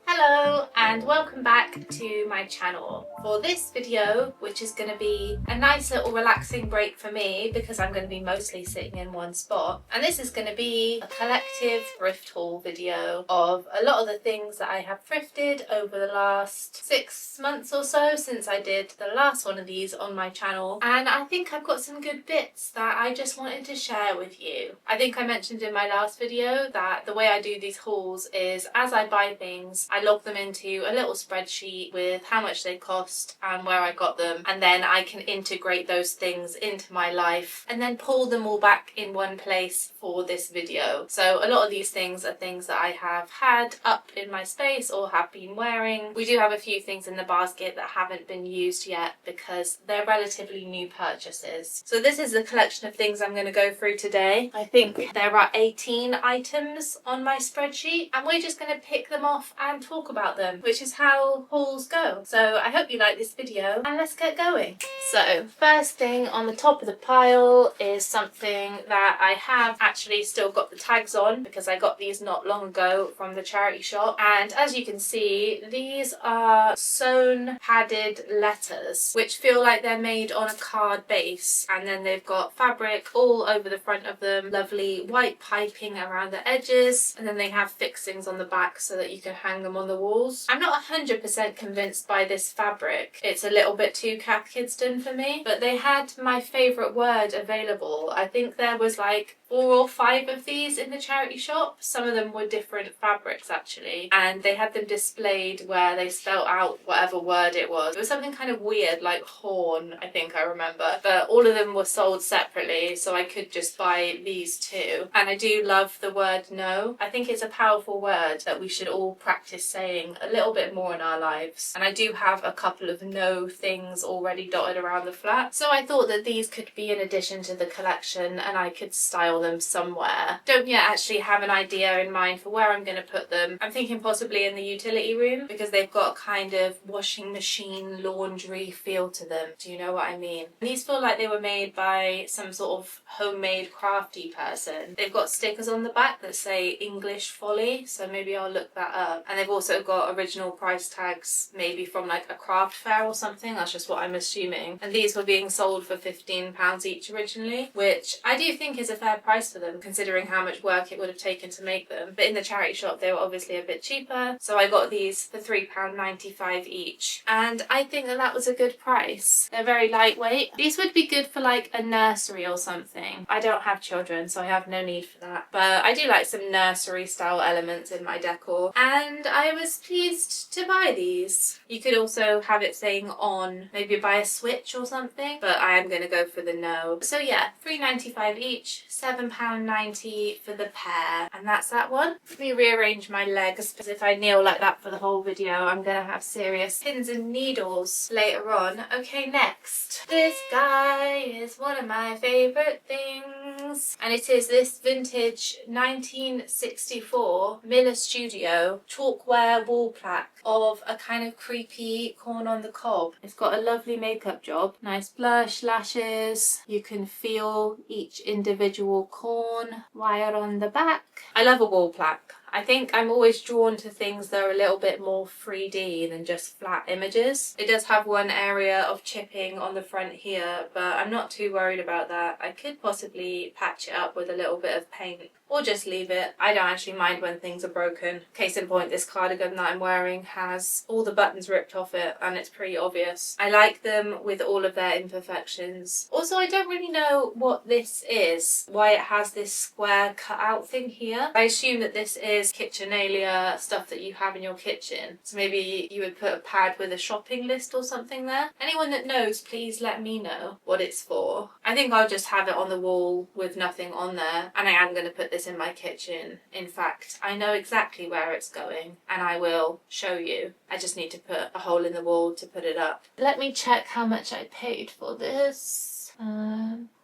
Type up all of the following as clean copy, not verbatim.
Hello and welcome back to my channel. For this video, which is going to be a nice little relaxing break for me because I'm going to be mostly sitting in one spot, and this is going to be a collective thrift haul video of a lot of the things that I have thrifted over the last 6 months or so since I did the last one of these on my channel, and I think I've got some good bits that I just wanted to share with you. I think I mentioned in my last video that the way I do these hauls is as I buy things, I log them into a little spreadsheet with how much they cost and where I got them, and then I can integrate those things into my life and then pull them all back in one place for this video. So a lot of these things are things that I have had up in my space or have been wearing. We do have a few things in the basket that haven't been used yet because they're relatively new purchases. So this is the collection of things I'm going to go through today. I think there are 18 items on my spreadsheet and we're just going to pick them off and talk about them, which is how hauls go. So I hope you like this video and let's get going. So first thing on the top of the pile is something that I have actually still got the tags on because I got these not long ago from the charity shop, and as you can see these are sewn padded letters which feel like they're made on a card base, and then they've got fabric all over the front of them, lovely white piping around the edges, and then they have fixings on the back so that you can hang them on the walls. I'm not 100% convinced by this fabric. It's a little bit too Cath Kidston for me, but they had my favourite word available. I think there was like 4 or 5 of these in the charity shop. Some of them were different fabrics actually, and they had them displayed where they spelt out whatever word it was. It was something kind of weird like horn, I think I remember, but all of them were sold separately so I could just buy these two. And I do love the word no. I think it's a powerful word that we should all practice saying a little bit more in our lives, and I do have a couple of no things already dotted around the flat, so I thought that these could be an addition to the collection and I could style them somewhere. Don't yet actually have an idea in mind for where I'm going to put them. I'm thinking possibly in the utility room because they've got a kind of washing machine laundry feel to them. Do you know what I mean? These feel like they were made by some sort of homemade crafty person. They've got stickers on the back that say English Folly, so maybe I'll look that up. And they've also got original price tags, maybe from like a craft fair or something. That's just what I'm assuming. And these were being sold for £15 each originally, which I do think is a fair price for them considering how much work it would have taken to make them. But in the charity shop they were obviously a bit cheaper, so I got these for £3.95 each, and I think that that was a good price. They're very lightweight. These would be good for like a nursery or something. I don't have children so I have no need for that, but I do like some nursery style elements in my decor, and I was pleased to buy these. You could also have it saying on, maybe buy a switch or something, but I am going to go for the no. So yeah, £3.95 each, £7.90 for the pair, and that's that one. Let me rearrange my legs because if I kneel like that for the whole video I'm gonna have serious pins and needles later on. Okay, next. This guy is one of my favourite things, and it is this vintage 1964 Miller Studio chalkware wall plaque of a kind of creepy corn on the cob. It's got a lovely makeup job, nice blush, lashes. You can feel each individual corn wire on the back. I love a wall plaque. I think I'm always drawn to things that are a little bit more 3D than just flat images. It does have one area of chipping on the front here, but I'm not too worried about that. I could possibly patch it up with a little bit of paint or just leave it. I don't actually mind when things are broken. Case in point, this cardigan that I'm wearing has all the buttons ripped off it and it's pretty obvious. I like them with all of their imperfections. Also, I don't really know what this is, why it has this square cutout thing here. I assume that this is kitchenalia stuff that you have in your kitchen. So maybe you would put a pad with a shopping list or something there. Anyone that knows, please let me know what it's for. I think I'll just have it on the wall with nothing on there, and I am going to put this in my kitchen. In fact, I know exactly where it's going and I will show you. I just need to put a hole in the wall to put it up. Let me check how much I paid for this.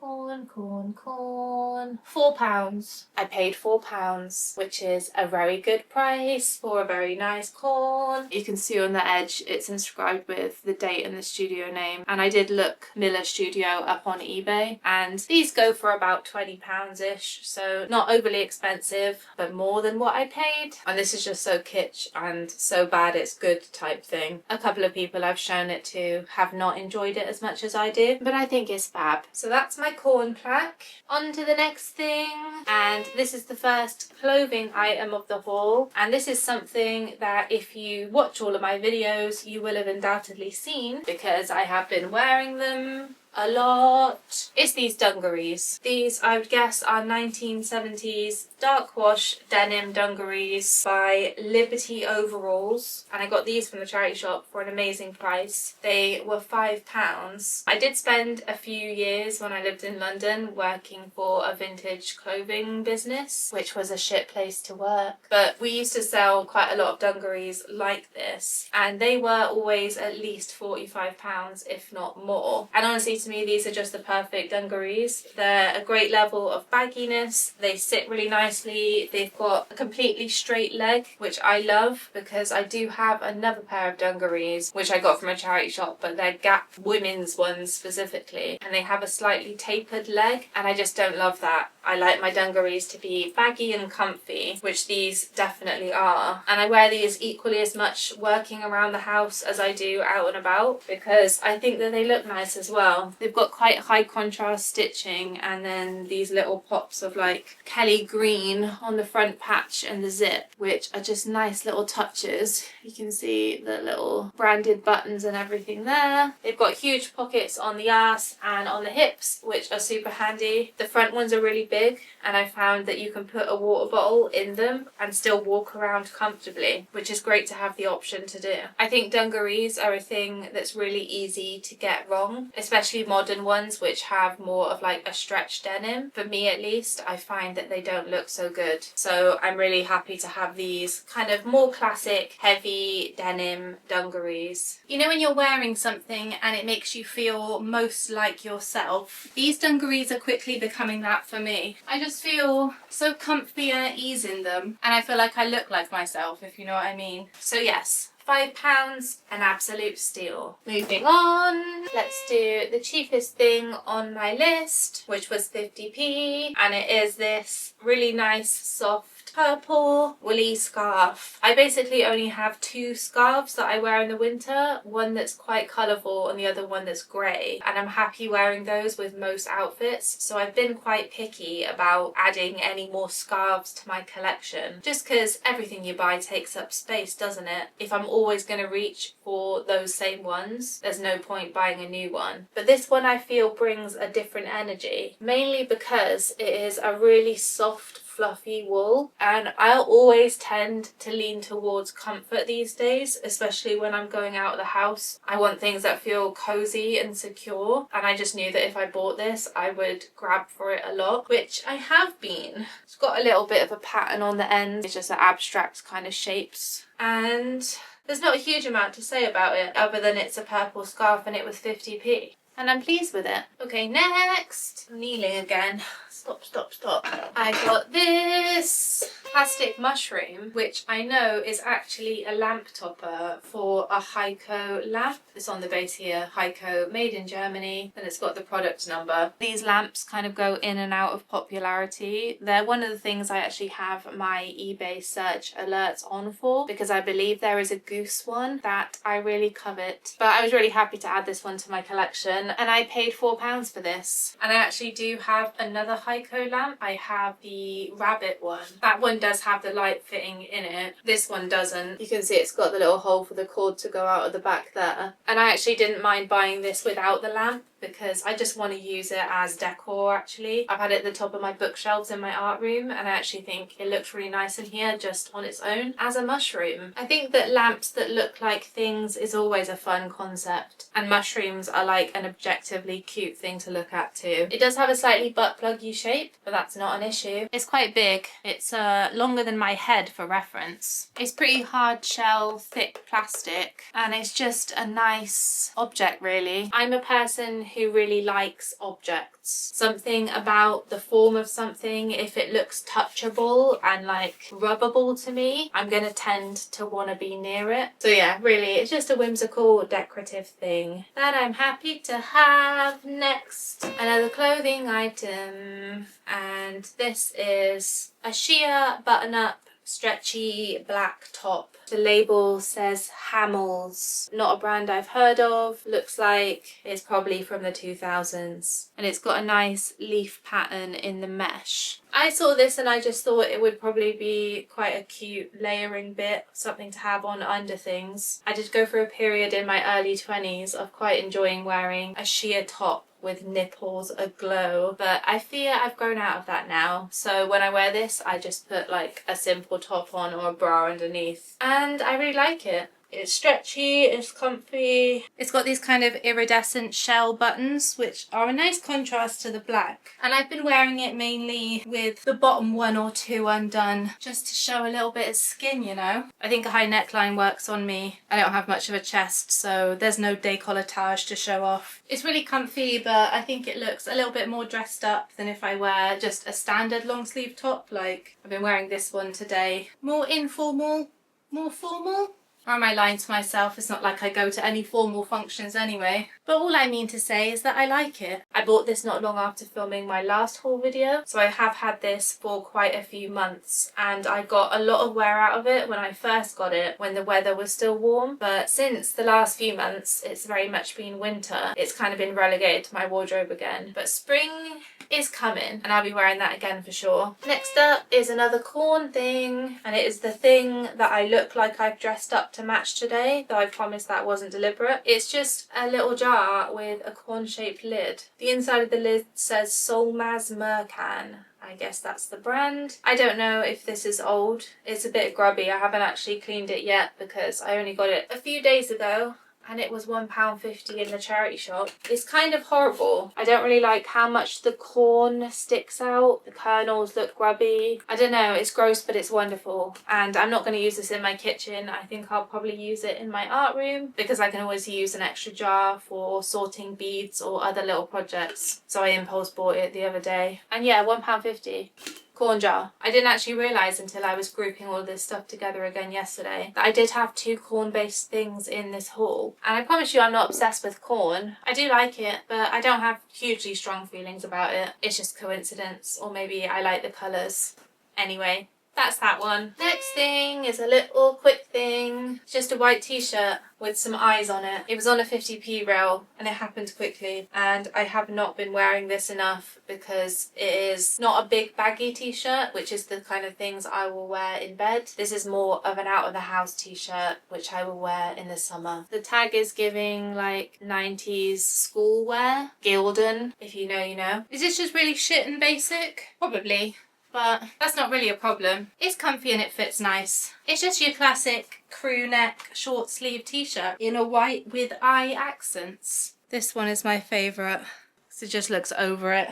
Corn. £4. I paid £4, which is a very good price for a very nice corn. You can see on the edge it's inscribed with the date and the studio name. And I did look Miller Studio up on eBay, and these go for about £20-ish, so not overly expensive, but more than what I paid. And this is just so kitsch and so bad it's good type thing. A couple of people I've shown it to have not enjoyed it as much as I did, but I think it's fab. So that's my corn plaque. On to the next thing, and this is the first clothing item of the haul, and this is something that if you watch all of my videos you will have undoubtedly seen because I have been wearing them a lot. It's these dungarees. These, I would guess, are 1970s dark wash denim dungarees by Liberty Overalls, and I got these from the charity shop for an amazing price. They were £5. I did spend a few years when I lived in London working for a vintage clothing business, which was a shit place to work, but we used to sell quite a lot of dungarees like this, and they were always at least £45, if not more. And honestly, to me, these are just the perfect dungarees. They're a great level of bagginess. They sit really nicely. They've got a completely straight leg, which I love because I do have another pair of dungarees, which I got from a charity shop, but they're Gap women's ones specifically, and they have a slightly tapered leg, and I just don't love that. I like my dungarees to be baggy and comfy, which these definitely are. And I wear these equally as much working around the house as I do out and about because I think that they look nice as well. They've got quite high contrast stitching and then these little pops of like Kelly green on the front patch and the zip, which are just nice little touches. You can see the little branded buttons and everything there. They've got huge pockets on the ass and on the hips, which are super handy. The front ones are really big, and I found that you can put a water bottle in them and still walk around comfortably, which is great to have the option to do. I think dungarees are a thing that's really easy to get wrong, especially modern ones which have more of like a stretch denim. For me at least, I find that they don't look so good. So I'm really happy to have these kind of more classic heavy denim dungarees. You know when you're wearing something and it makes you feel most like yourself? These dungarees are quickly becoming that for me. I just feel so comfy and at ease in them, and I feel like I look like myself, if you know what I mean. So yes, £5, an absolute steal. Moving on, let's do the cheapest thing on my list, which was 50p, and it is this really nice soft purple woolly scarf. I basically only have two scarves that I wear in the winter, one that's quite colourful and the other one that's grey, and I'm happy wearing those with most outfits, so I've been quite picky about adding any more scarves to my collection, just because everything you buy takes up space, doesn't it? If I'm always going to reach for those same ones, there's no point buying a new one. But this one I feel brings a different energy, mainly because it is a really soft fluffy wool, and I'll always tend to lean towards comfort these days, especially when I'm going out of the house. I want things that feel cozy and secure, and I just knew that if I bought this I would grab for it a lot, which I have been. It's got a little bit of a pattern on the end, it's just an abstract kind of shapes, and there's not a huge amount to say about it other than it's a purple scarf and it was 50p. And I'm pleased with it. Okay, next. I'm kneeling again. Stop. I got this plastic mushroom, which I know is actually a lamp topper for a heico lamp. It's on the base here, heico, made in Germany, and it's got the product number. These lamps kind of go in and out of popularity. They're one of the things I actually have my eBay search alerts on for, because I believe there is a goose one that I really covet. But I was really happy to add this one to my collection, and I paid £4 for this. And I actually do have another heico lamp. I have the rabbit one. That one does have the light fitting in it. This one doesn't. You can see it's got the little hole for the cord to go out of the back there. And I actually didn't mind buying this without the lamp, because I just want to use it as decor actually. I've had it at the top of my bookshelves in my art room, and I actually think it looks really nice in here just on its own as a mushroom. I think that lamps that look like things is always a fun concept, and mushrooms are like an objectively cute thing to look at too. It does have a slightly butt pluggy shape, but that's not an issue. It's quite big. It's a longer than my head for reference. It's pretty hard shell, thick plastic, and it's just a nice object really. I'm a person who really likes objects. Something about the form of something, if it looks touchable and like rubbable to me, I'm gonna tend to want to be near it. So yeah, really, it's just a whimsical decorative thing that I'm happy to have. Next, another clothing item, and this is a sheer button-up stretchy black top. The label says Hamels, not a brand I've heard of. Looks like it's probably from the 2000s, and it's got a nice leaf pattern in the mesh. I saw this and I just thought it would probably be quite a cute layering bit, something to have on under things. I did go through a period in my early 20s of quite enjoying wearing a sheer top with nipples aglow, but I fear I've grown out of that now. So when I wear this, I just put like a simple top on or a bra underneath, and I really like it. It's stretchy, it's comfy. It's got these kind of iridescent shell buttons, which are a nice contrast to the black. And I've been wearing it mainly with the bottom one or two undone, just to show a little bit of skin, you know. I think a high neckline works on me. I don't have much of a chest, so there's no décolletage to show off. It's really comfy, but I think it looks a little bit more dressed up than if I wear just a standard long sleeve top. Like I've been wearing this one today. More informal, more formal. Or am I lying to myself? It's not like I go to any formal functions anyway. But all I mean to say is that I like it. I bought this not long after filming my last haul video, so I have had this for quite a few months, and I got a lot of wear out of it when I first got it, when the weather was still warm. But since the last few months, it's very much been winter. It's kind of been relegated to my wardrobe again. But spring is coming, and I'll be wearing that again for sure. Next up is another corn thing, and it is the thing that I look like I've dressed up to match today, though I promised that wasn't deliberate. It's just a little jar with a corn-shaped lid. The inside of the lid says Solmaz Mercan. I guess that's the brand. I don't know if this is old. It's a bit grubby. I haven't actually cleaned it yet because I only got it a few days ago, and it was £1.50 in the charity shop. It's kind of horrible. I don't really like how much the corn sticks out. The kernels look grubby. I don't know, it's gross, but it's wonderful. And I'm not going to use this in my kitchen. I think I'll probably use it in my art room because I can always use an extra jar for sorting beads or other little projects. So I impulse bought it the other day. And yeah, £1.50. Corn jar. I didn't actually realise until I was grouping all this stuff together again yesterday that I did have two corn-based things in this haul. And I promise you I'm not obsessed with corn. I do like it, but I don't have hugely strong feelings about it. It's just coincidence, or maybe I like the colours. Anyway, that's that one. Next thing is a little quick thing. It's just a white t-shirt with some eyes on it. It was on a 50p rail and it happened quickly, and I have not been wearing this enough because it is not a big baggy t-shirt, which is the kind of things I will wear in bed. This is more of an out of the house t-shirt, which I will wear in the summer. The tag is giving like 90s school wear. Gildan, if you know, you know. Is this just really shit and basic? Probably. But that's not really a problem. It's comfy and it fits nice. It's just your classic crew neck short sleeve t-shirt in a white with eye accents. This one is my favourite because it just looks over it.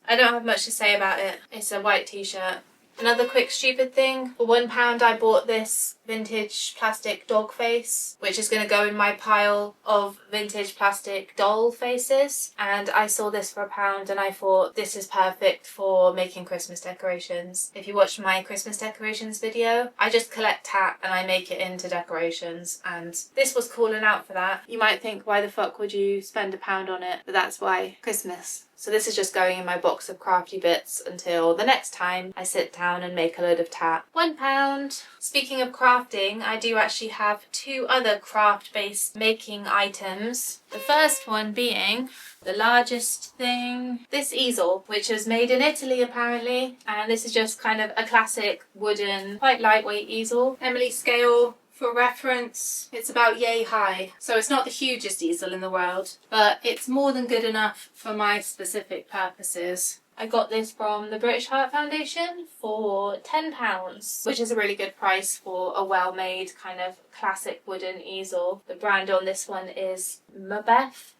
I don't have much to say about it. It's a white t-shirt. Another quick stupid thing. For £1 I bought this vintage plastic dog face, which is going to go in my pile of vintage plastic doll faces. And I saw this for £1 and I thought this is perfect for making Christmas decorations. If you watched my Christmas decorations video, I just collect tat and I make it into decorations, and this was calling out for that. You might think, why the fuck would you spend £1 on it? But that's why. Christmas. So this is just going in my box of crafty bits until the next time I sit down and make a load of tat. £1. Speaking of crafting, I do actually have two other craft-based making items. The first one being the largest thing, this easel, which was made in Italy apparently. And this is just kind of a classic wooden, quite lightweight easel. Emily scale. For reference, it's about yay high, so it's not the hugest easel in the world, but it's more than good enough for my specific purposes. I got this from the British Heart Foundation for £10, which is a really good price for a well-made kind of classic wooden easel. The brand on this one is Mabeth,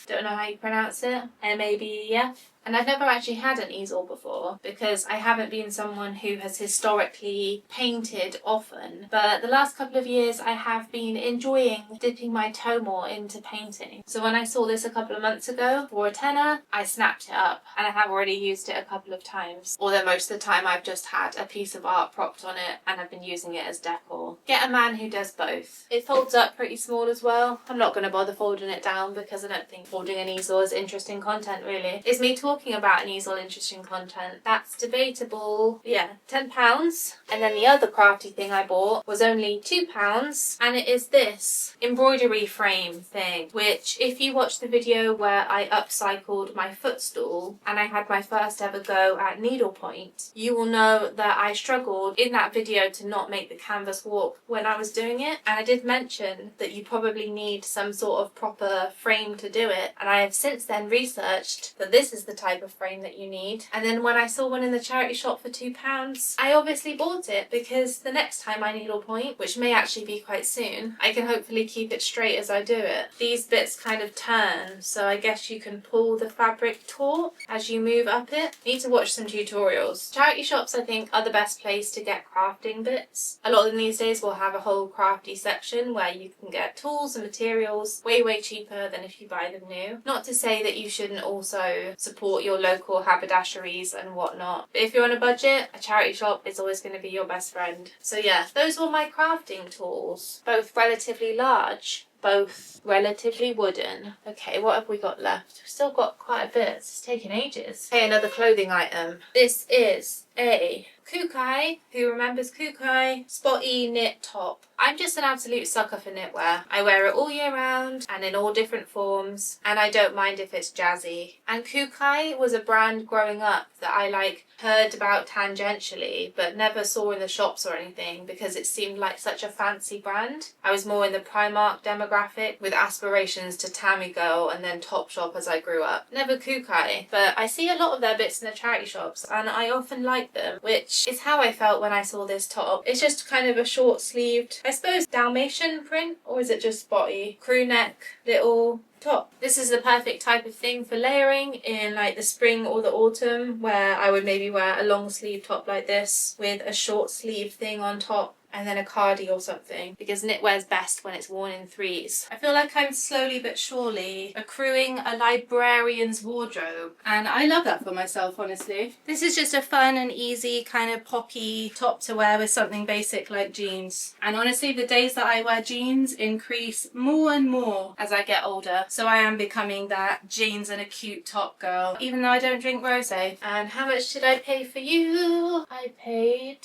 don't know how you pronounce it, M-A-B-E-F. And I've never actually had an easel before because I haven't been someone who has historically painted often. But the last couple of years I have been enjoying dipping my toe more into painting. So when I saw this a couple of months ago for a tenner, I snapped it up, and I have already used it a couple of times. Although most of the time I've just had a piece of art propped on it and I've been using it as decor. Get a man who does both. It folds up pretty small as well. I'm not going to bother folding it down because I don't think folding an easel is interesting content really. Is me talking about an easel interesting content? That's debatable. Yeah, £10. And then the other crafty thing I bought was only £2, and it is this embroidery frame thing, which if you watch the video where I upcycled my footstool and I had my first ever go at needlepoint, you will know that I struggled in that video to not make the canvas warp when I was doing it. And I did mention that you probably need some sort of proper frame to do it, and I have since then researched that this is the type of frame that you need. And then when I saw one in the charity shop for £2, I obviously bought it because the next time I needlepoint, which may actually be quite soon, I can hopefully keep it straight as I do it. These bits kind of turn, so I guess you can pull the fabric taut as you move up it. Need to watch some tutorials. Charity shops I think are the best place to get crafting bits. A lot of them these days will have a whole crafty section where you can get tools and materials way cheaper than if you buy them new. Not to say that you shouldn't also support your local haberdasheries and whatnot, but if you're on a budget, a charity shop is always going to be your best friend. So yeah, those were my crafting tools, both relatively large, both relatively wooden. Okay, what have we got left? We've still got quite a bit. It's taking ages. Okay, another clothing item. This is a kookai. Who remembers kookai? Spotty knit top. I'm just an absolute sucker for knitwear. I wear it all year round and in all different forms, and I don't mind if it's jazzy. And kookai was a brand growing up that I heard about tangentially but never saw in the shops or anything because it seemed like such a fancy brand. I was more in the Primark demographic with aspirations to Tammy Girl and then Topshop as I grew up. Never kookai, but I see a lot of their bits in the charity shops and I often like them, which is how I felt when I saw this top. It's just kind of a short sleeved, I suppose Dalmatian print, or is it just spotty? Crew neck little top. This is the perfect type of thing for layering in the spring or the autumn, where I would maybe wear a long sleeve top like this with a short sleeve thing on top and then a cardi or something, because knitwear's best when it's worn in threes. I feel like I'm slowly but surely accruing a librarian's wardrobe, and I love that for myself, honestly. This is just a fun and easy kind of poppy top to wear with something basic like jeans. And honestly, the days that I wear jeans increase more and more as I get older, so I am becoming that jeans and a cute top girl, even though I don't drink rosé. And how much did I pay for you? I paid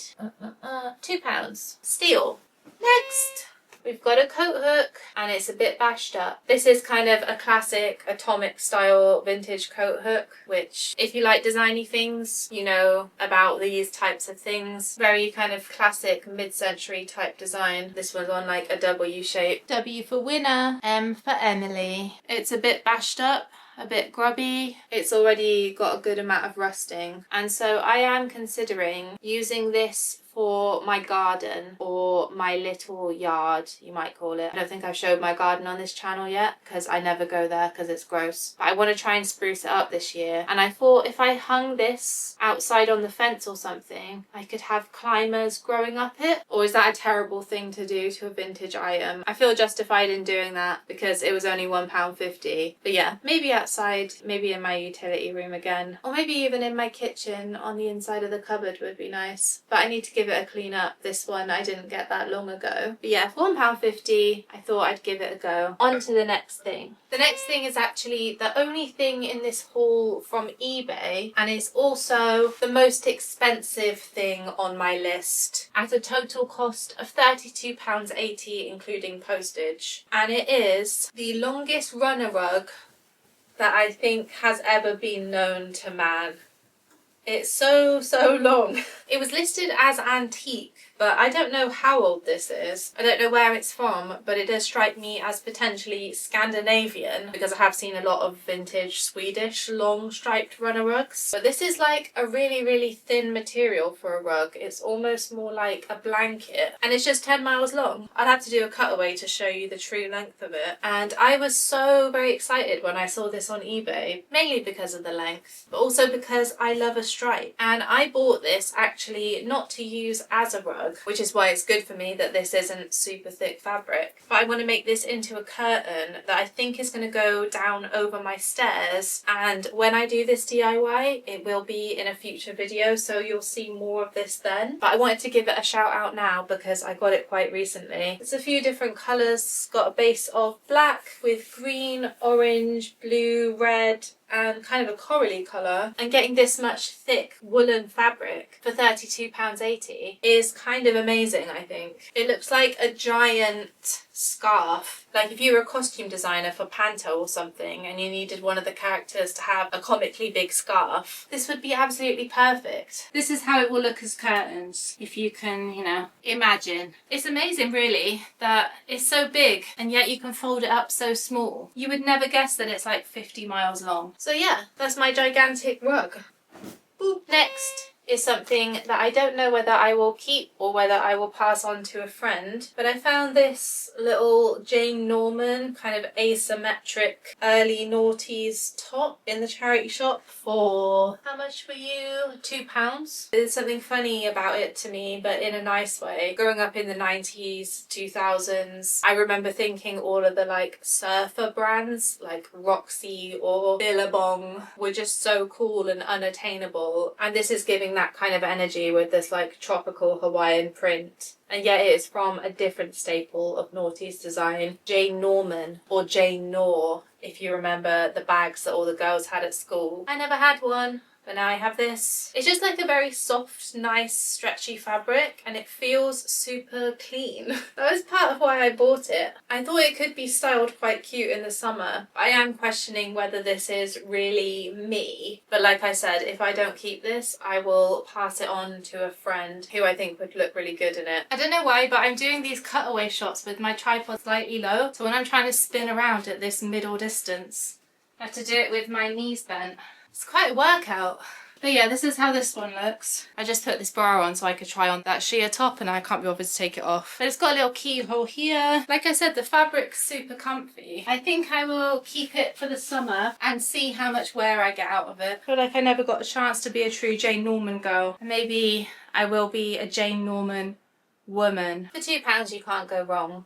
£2. Steel. Next, we've got a coat hook, and it's a bit bashed up. This is kind of a classic atomic style vintage coat hook, which if you like designy things, you know about these types of things. Very kind of classic mid-century type design. This one's on a W shape. W for winner, M for Emily. It's a bit bashed up, a bit grubby. It's already got a good amount of rusting, and so I am considering using this for my garden or my little yard, you might call it. I don't think I've showed my garden on this channel yet because I never go there because it's gross. But I want to try and spruce it up this year. And I thought if I hung this outside on the fence or something, I could have climbers growing up it. Or is that a terrible thing to do to a vintage item? I feel justified in doing that because it was only £1.50. But yeah, maybe outside, maybe in my utility room again. Or maybe even in my kitchen on the inside of the cupboard would be nice. But I need to give it a clean up. This one I didn't get that long ago. But yeah, for £1.50 I thought I'd give it a go. On to the next thing. The next thing is actually the only thing in this haul from eBay, and it's also the most expensive thing on my list at a total cost of £32.80 including postage. And it is the longest runner rug that I think has ever been known to man. It's so long. It was listed as antique, but I don't know how old this is. I don't know where it's from, but it does strike me as potentially Scandinavian because I have seen a lot of vintage Swedish long striped runner rugs. But this is like a really thin material for a rug. It's almost more like a blanket, and it's just 10 miles long. I'd have to do a cutaway to show you the true length of it. And I was so very excited when I saw this on eBay, mainly because of the length, but also because I love a stripe. And I bought this actually not to use as a rug, which is why it's good for me that this isn't super thick fabric, but I want to make this into a curtain that I think is going to go down over my stairs. And when I do this DIY, it will be in a future video, so you'll see more of this then. But I wanted to give it a shout out now because I got it quite recently. It's a few different colours, got a base of black with green, orange, blue, red, and kind of a corally colour, and getting this much thick woolen fabric for £32.80 is kind of amazing, I think. It looks like a giant scarf. Like if you were a costume designer for Panto or something and you needed one of the characters to have a comically big scarf, this would be absolutely perfect. This is how it will look as curtains, if you can, you know, imagine. It's amazing really that it's so big and yet you can fold it up so small. You would never guess that it's like 50 miles long. So yeah, that's my gigantic rug. Boop. Next is something that I don't know whether I will keep or whether I will pass on to a friend, but I found this little Jane Norman kind of asymmetric early noughties top in the charity shop for, how much were you? £2. There's something funny about it to me, but in a nice way. Growing up in the 90s, 2000s, I remember thinking all of the like surfer brands like Roxy or Billabong were just so cool and unattainable, and this is giving that kind of energy with this like tropical Hawaiian print. And yet it is from a different staple of noughties design, Jane Norman or Jane Nor, if you remember the bags that all the girls had at school. I never had one, but now I have this. It's just like a very soft, nice, stretchy fabric, and it feels super clean. That was part of why I bought it. I thought it could be styled quite cute in the summer. I am questioning whether this is really me, but like I said, if I don't keep this, I will pass it on to a friend who I think would look really good in it. I don't know why, but I'm doing these cutaway shots with my tripod slightly low, so when I'm trying to spin around at this middle distance, I have to do it with my knees bent. It's quite a workout. But yeah, this is how this one looks. I just put this bra on so I could try on that sheer top and I can't be bothered to take it off. But it's got a little keyhole here. Like I said, the fabric's super comfy. I think I will keep it for the summer and see how much wear I get out of it. I feel like I never got a chance to be a true Jane Norman girl. And maybe I will be a Jane Norman woman. For £2 you can't go wrong.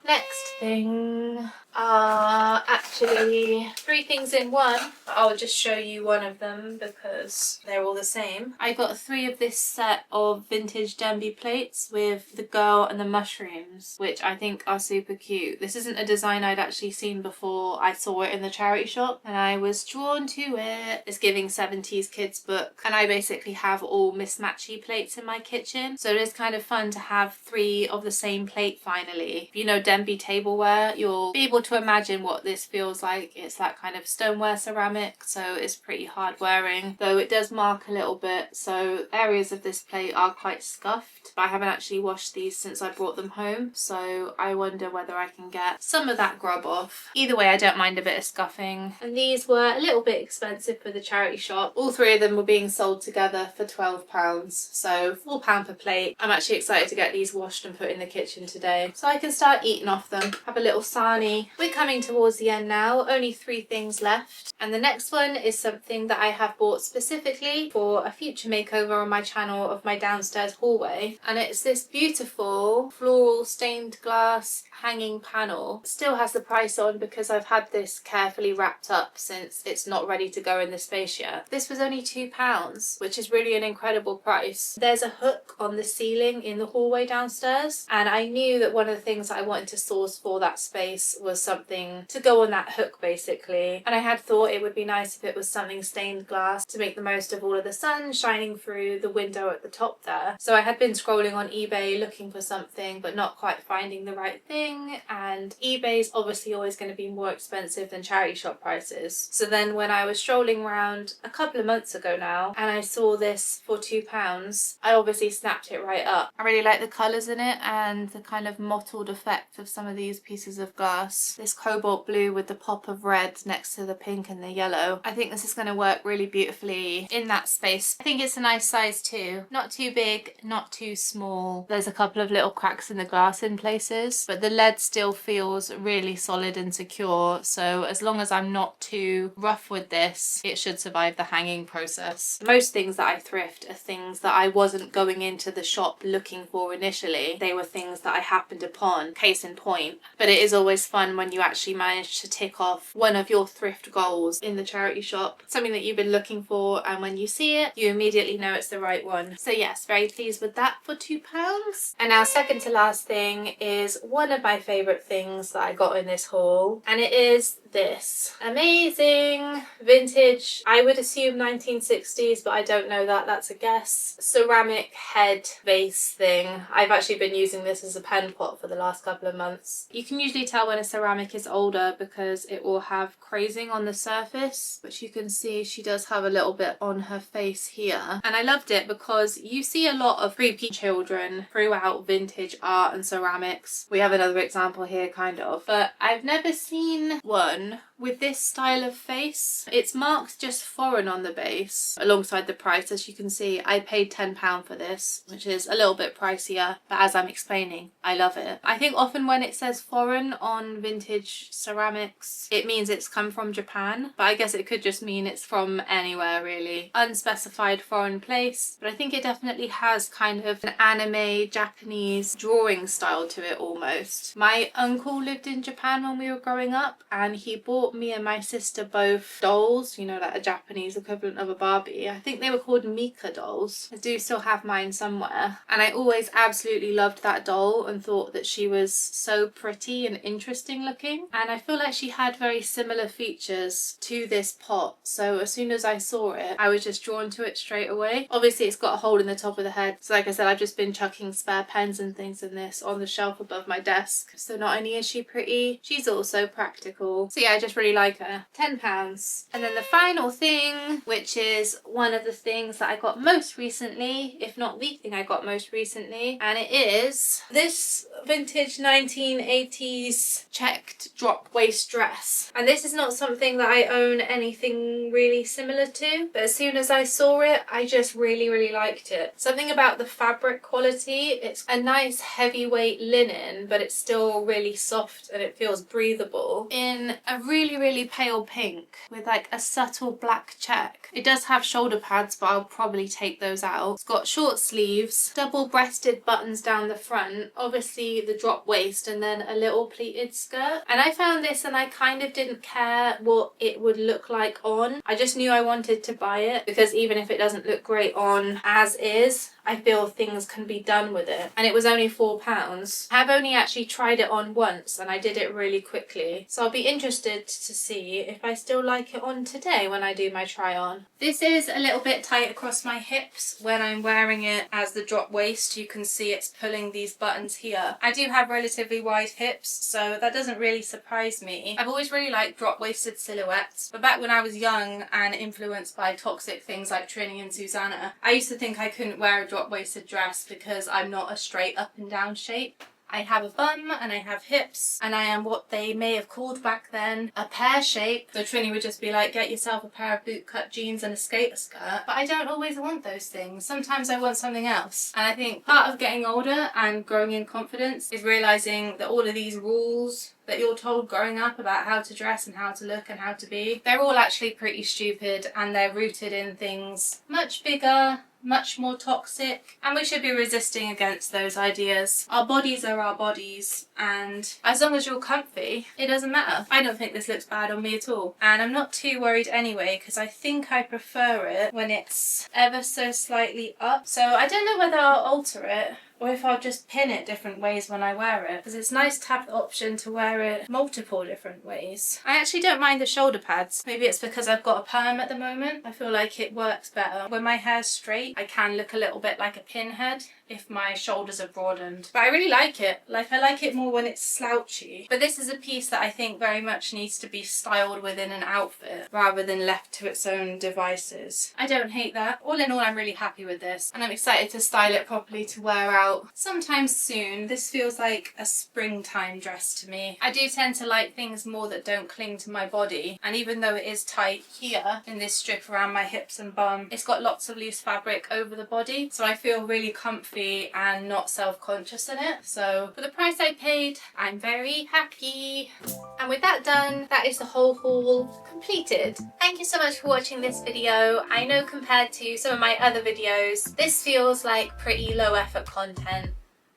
Next thing are actually 3 things in one. I'll just show you one of them because they're all the same. I got 3 of this set of vintage denby plates with the girl and the mushrooms, which I think are super cute. This isn't a design I'd actually seen before I saw it in the charity shop and I was drawn to it. It's giving 70s kids book, and I basically have all mismatchy plates in my kitchen, so it is kind of fun to have 3 of the same plate finally. If you know denby tableware, you'll be able to imagine what this feels like. It's that kind of stoneware ceramic, so it's pretty hard wearing, though it does mark a little bit, so areas of this plate are quite scuffed, but I haven't actually washed these since I brought them home, so I wonder whether I can get some of that grub off. Either way, I don't mind a bit of scuffing. And these were a little bit expensive for the charity shop. All 3 of them were being sold together for £12, so £4 per plate. I'm actually excited to get these washed and put in the kitchen today so I can start eating off them. Have a little sarnie. We're coming towards the end now, only 3 things left. And the next one is something that I have bought specifically for a future makeover on my channel of my downstairs hallway. And it's this beautiful floral stained glass hanging panel. It still has the price on because I've had this carefully wrapped up since it's not ready to go in the space yet. This was only £2, which is really an incredible price. There's a hook on the ceiling in the hallway downstairs, and I knew that one of the things that I wanted to source for that space was was something to go on that hook basically. And I had thought it would be nice if it was something stained glass to make the most of all of the sun shining through the window at the top there. So I had been scrolling on eBay looking for something but not quite finding the right thing, and eBay's obviously always going to be more expensive than charity shop prices. So then when I was strolling around a couple of months ago now and I saw this for £2, I obviously snapped it right up. I really like the colours in it and the kind of mottled effect of some of these pieces of glass. This cobalt blue with the pop of red next to the pink and the yellow. I think this is going to work really beautifully in that space. I think it's a nice size too. Not too big, not too small. There's a couple of little cracks in the glass in places, but the lead still feels really solid and secure. So as long as I'm not too rough with this, it should survive the hanging process. Most things that I thrift are things that I wasn't going into the shop looking for initially. They were things that I happened upon, case in point. But it is always fun when you actually manage to tick off one of your thrift goals in the charity shop, something that you've been looking for, and when you see it you immediately know it's the right one. So yes, very pleased with that for £2. And now second to last thing is one of my favourite things that I got in this haul, and it is this amazing vintage, I would assume 1960s, but I don't know that, that's a guess, ceramic head vase thing. I've actually been using this as a pen pot for the last couple of months. You can usually tell when a ceramic is older because it will have crazing on the surface, which you can see she does have a little bit on her face here. And I loved it because you see a lot of creepy children throughout vintage art and ceramics. We have another example here kind of, but I've never seen one with this style of face. It's marked just foreign on the base alongside the price. As you can see, I paid £10 for this, which is a little bit pricier, but as I'm explaining, I love it. I think often when it says foreign on vintage ceramics, it means it's come from Japan, but I guess it could just mean it's from anywhere really. Unspecified foreign place, but I think it definitely has kind of an anime Japanese drawing style to it almost. My uncle lived in Japan when we were growing up, and he bought me and my sister both dolls, you know, like a Japanese equivalent of a Barbie. I think they were called Mika dolls. I do still have mine somewhere, and I always absolutely loved that doll and thought that she was so pretty and interesting looking, and I feel like she had very similar features to this pot. So as soon as I saw it, I was just drawn to it straight away. Obviously it's got a hole in the top of the head, so like I said, I've just been chucking spare pens and things in this on the shelf above my desk. So not only is she pretty, she's also practical. So yeah, I just really like her. £10. And then the final thing, which is one of the things that I got most recently, if not the thing I got most recently, and it is this vintage 1980s checked drop waist dress. And this is not something that I own anything really similar to, but as soon as I saw it, I just really liked it. Something about the fabric quality, it's a nice heavyweight linen, but it's still really soft and it feels breathable, in a really pale pink with like a subtle black check. It does have shoulder pads, but I'll probably take those out. It's got short sleeves, double-breasted buttons down the front, obviously the drop waist, and then a little pleated skirt. And I found this and I kind of didn't care what it would look like on. I just knew I wanted to buy it because even if it doesn't look great on as is, I feel things can be done with it. And it was only £4. I've only actually tried it on once and I did it really quickly. So I'll be interested to see if I still like it on today when I do my try on. This is a little bit tight across my hips when I'm wearing it as the drop waist. You can see it's pulling these buttons here. I do have relatively wide hips, so that doesn't really surprise me. I've always really liked drop waisted silhouettes, but back when I was young and influenced by toxic things like Trini and Susanna, I used to think I couldn't wear a drop waisted dress because I'm not a straight up and down shape. I have a bum and I have hips, and I am what they may have called back then a pear shape. So Trini would just be like, get yourself a pair of bootcut jeans and a skater skirt. But I don't always want those things. Sometimes I want something else. And I think part of getting older and growing in confidence is realising that all of these rules that you're told growing up about how to dress and how to look and how to be, they're all actually pretty stupid, and they're rooted in things much bigger, much more toxic, and we should be resisting against those ideas. Our bodies are our bodies, and as long as you're comfy, it doesn't matter. I don't think this looks bad on me at all, and I'm not too worried anyway because I think I prefer it when it's ever so slightly up. So I don't know whether I'll alter it or if I'll just pin it different ways when I wear it, because it's nice to have the option to wear it multiple different ways. I actually don't mind the shoulder pads. Maybe it's because I've got a perm at the moment. I feel like it works better. When my hair's straight, I can look a little bit like a pinhead if my shoulders are broadened. But I really like it. Like, I like it more when it's slouchy. But this is a piece that I think very much needs to be styled within an outfit rather than left to its own devices. I don't hate that. All in all, I'm really happy with this, and I'm excited to style it properly to wear out sometime soon. This feels like a springtime dress to me. I do tend to like things more that don't cling to my body, and even though it is tight here in this strip around my hips and bum, it's got lots of loose fabric over the body, so I feel really comfy and not self-conscious in it. So for the price I paid, I'm very happy. And with that done, that is the whole haul completed. Thank you so much for watching this video. I know compared to some of my other videos, this feels like pretty low effort content.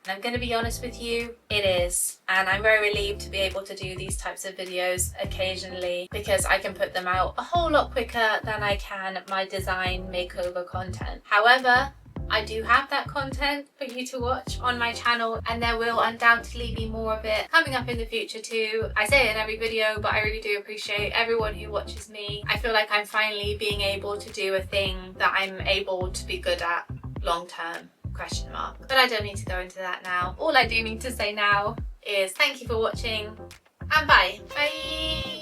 And I'm going to be honest with you, it is. And I'm very relieved to be able to do these types of videos occasionally, because I can put them out a whole lot quicker than I can my design makeover content. However, I do have that content for you to watch on my channel, and there will undoubtedly be more of it coming up in the future too. I say it in every video, but I really do appreciate everyone who watches me. I feel like I'm finally being able to do a thing that I'm able to be good at long term, ? But I don't need to go into that now. All I do need to say now is thank you for watching, and bye. Bye!